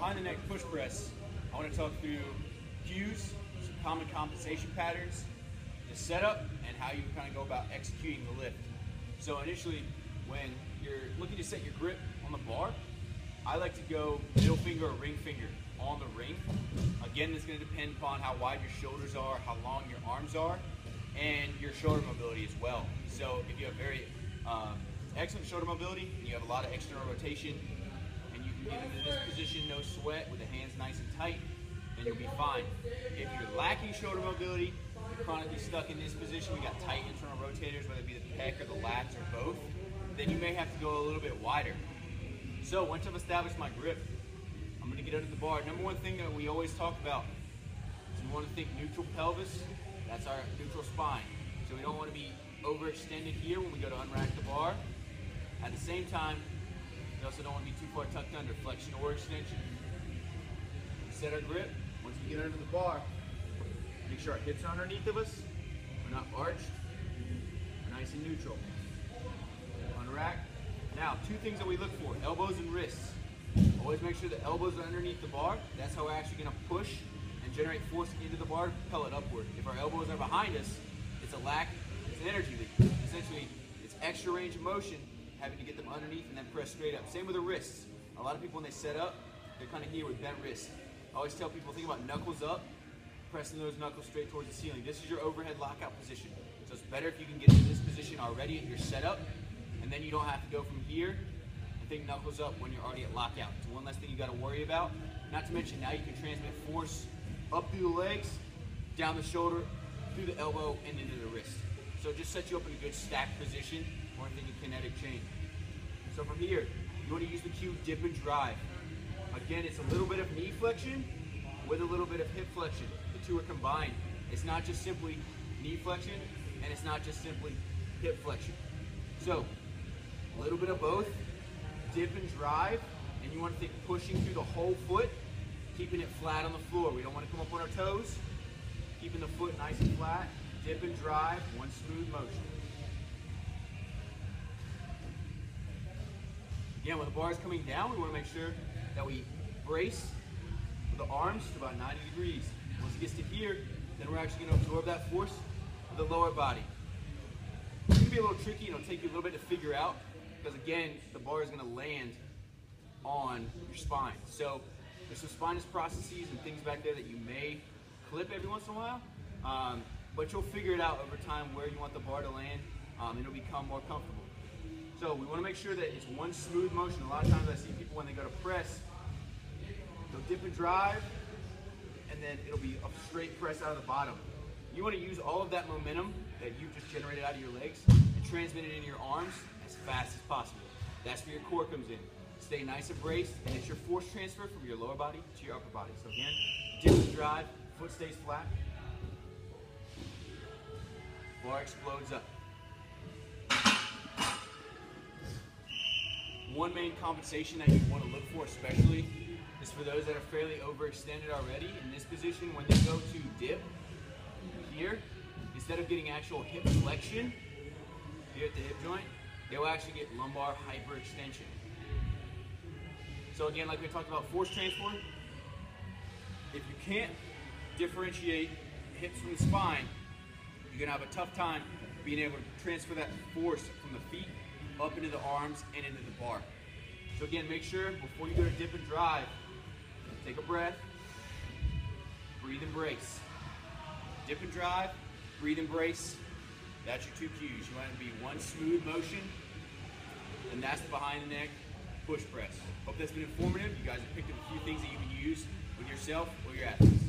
behind the neck push press, I want to talk through cues, some common compensation patterns, the setup, and how you kind of go about executing the lift. So initially, when you're looking to set your grip on the bar, I like to go middle finger or ring finger on the ring. Again, it's going to depend upon how wide your shoulders are, how long your arms are, and your shoulder mobility as well. So if you have very excellent shoulder mobility, and you have a lot of external rotation, and you can get into this position, no sweat, with the hands nice and tight, then you'll be fine. If you're lacking shoulder mobility, you're chronically stuck in this position, we got tight internal rotators, whether it be the pec or the lats or both, then you may have to go a little bit wider. So once I've established my grip, I'm going to get under the bar. Number one thing that we always talk about is we want to think neutral pelvis. That's our neutral spine. So we don't want to be overextended here when we go to unrack the bar. At the same time, we also don't want to be too far tucked under, flexion or extension. Set our grip. Once we get under the bar, make sure our hips are underneath of us. We're not arched. We're nice and neutral. Unrack. Now, two things that we look for, elbows and wrists. Always make sure the elbows are underneath the bar. That's how we're actually going to push and generate force into the bar, propel it upward. If our elbows are behind us, it's a lack, it's an energy leak. Essentially, it's extra range of motion, having to get them underneath and then press straight up. Same with the wrists. A lot of people, when they set up, they're kind of here with bent wrists. I always tell people, think about knuckles up, pressing those knuckles straight towards the ceiling. This is your overhead lockout position. So it's better if you can get into this position already at your setup, and then you don't have to go from here and think knuckles up when you're already at lockout. It's one less thing you got to worry about. Not to mention now you can transmit force up through the legs, down the shoulder, through the elbow, and into the wrist. So it just sets you up in a good stacked position, or thinking kinetic chain. So from here, you want to use the cue dip and drive. Again, it's a little bit of knee flexion with a little bit of hip flexion. The two are combined. It's not just simply knee flexion, and it's not just simply hip flexion. So a little bit of both, dip and drive, and you want to think pushing through the whole foot, keeping it flat on the floor. We don't want to come up on our toes, keeping the foot nice and flat, dip and drive, one smooth motion. Again, when the bar is coming down, we want to make sure that we brace with the arms to about 90 degrees. Once it gets to here, then we're actually going to absorb that force with the lower body. It's going to be a little tricky, and it'll take you a little bit to figure out, because again, the bar is going to land on your spine. So there's some spinous processes and things back there that you may clip every once in a while, but you'll figure it out over time where you want the bar to land, and it'll become more comfortable. So we want to make sure that it's one smooth motion. A lot of times I see people when they go to press, they'll dip and drive, and then it'll be a straight press out of the bottom. You want to use all of that momentum that you've just generated out of your legs and transmit it into your arms as fast as possible. That's where your core comes in. Stay nice and braced, and it's your force transfer from your lower body to your upper body. So again, dip and drive, foot stays flat, bar explodes up. One main compensation that you want to look for especially is for those that are fairly overextended already. In this position, when they go to dip here, instead of getting actual hip flexion here at the hip joint, they'll actually get lumbar hyperextension. So again, like we talked about force transfer, if you can't differentiate hips from the spine, you're going to have a tough time being able to transfer that force from the feet up into the arms and into the bar. So again, make sure before you go to dip and drive, take a breath, breathe and brace. Dip and drive, breathe and brace. That's your two cues. You want it to be one smooth motion, and that's the behind the neck push press. Hope that's been informative. You guys have picked up a few things that you can use with yourself or your athletes.